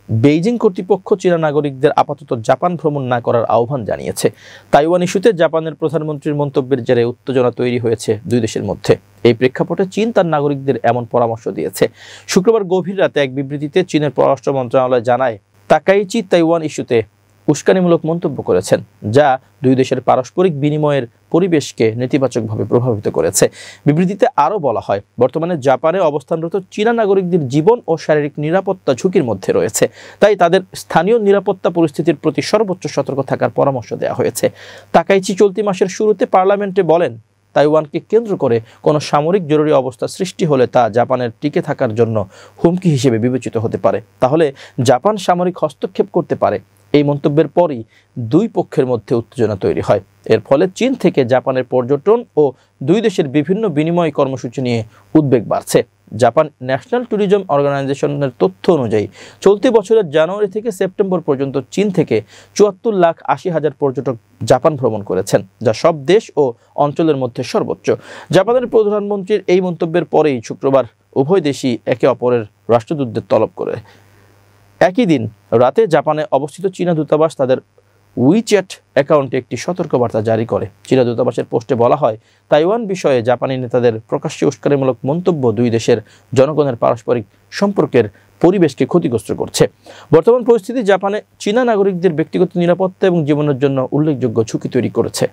Beijing কর্তৃপক্ষ চীনা নাগরিকদের আপাতত জাপান ভ্রমণ না করার আহ্বান জানিয়েছে। তাইওয়ান ইস্যুতে জাপানের প্রধানমন্ত্রীর মন্তব্যের জেরে উত্তেজনা তৈরি হয়েছে দুই দেশের মধ্যে। এই প্রেক্ষাপটে চীন তার নাগরিকদের এমন পরামর্শ দিয়েছে। শুক্রবার গভীর রাতে এক বিবৃতিতে চীনের পররাষ্ট্র মন্ত্রণালয় জানায়, তাকাইচি তাইওয়ান ইস্যুতে উস্কানিমূলক মন্তব্য করেছেন, যা দুই দেশের পারস্পরিক বিনিময়ের পরিবেশকে নেতিবাচকভাবে প্রভাবিত করেছে। বিবৃতিতে আরও বলা হয়, বর্তমানে জাপানে অবস্থানরত চীনা নাগরিকদের জীবন ও শারীরিক নিরাপত্তা ঝুঁকির মধ্যে রয়েছে, তাই তাদের স্থানীয় নিরাপত্তা পরিস্থিতির প্রতি সর্বোচ্চ সতর্ক থাকার পরামর্শ দেওয়া হয়েছে। তাকাইচি চলতি মাসের শুরুতে পার্লামেন্টে বলেন, তাইওয়ানকে কেন্দ্র করে কোনো সামরিক জরুরি অবস্থা সৃষ্টি হলে তা জাপানের টিকে থাকার জন্য হুমকি হিসেবে বিবেচিত হতে পারে, তাহলে জাপান সামরিক হস্তক্ষেপ করতে পারে। এই মন্তব্যের পরই দুই পক্ষের মধ্যে উত্তেজনা তৈরি হয়। এর ফলে চীন থেকে জাপানের পর্যটন ও দুই দেশের বিভিন্ন বিনিময় কর্মসূচি নিয়ে উদ্বেগ বাড়ছে। জাপান ন্যাশনাল ট্যুরিজম অর্গানাইজেশনের তথ্য অনুযায়ী চলতি বছরের জানুয়ারি থেকে সেপ্টেম্বর পর্যন্ত চীন থেকে ৭৪,৮০,০০০ পর্যটক জাপান ভ্রমণ করেছেন, যা সব দেশ ও অঞ্চলের মধ্যে সর্বোচ্চ। জাপানের প্রধানমন্ত্রীর এই মন্তব্যের পরেই শুক্রবার উভয় দেশই একে অপরের রাষ্ট্রদূতদের তলব করে। একই দিন রাতে জাপানে অবস্থিত চীনা দূতাবাস তাদের উইচ্যাট অ্যাকাউন্টে একটি সতর্কবার্তা জারি করে। চীনা দূতাবাসের পোস্টে বলা হয়, তাইওয়ান বিষয়ে জাপানি নেতাদের প্রকাশ্যে উস্কানিমূলক মন্তব্য দুই দেশের জনগণের পারস্পরিক সম্পর্কের পরিবেশকে ক্ষতিগ্রস্ত করছে। বর্তমান পরিস্থিতি জাপানে চীনা নাগরিকদের ব্যক্তিগত নিরাপত্তা এবং জীবনের জন্য উল্লেখযোগ্য ঝুঁকি তৈরি করেছে।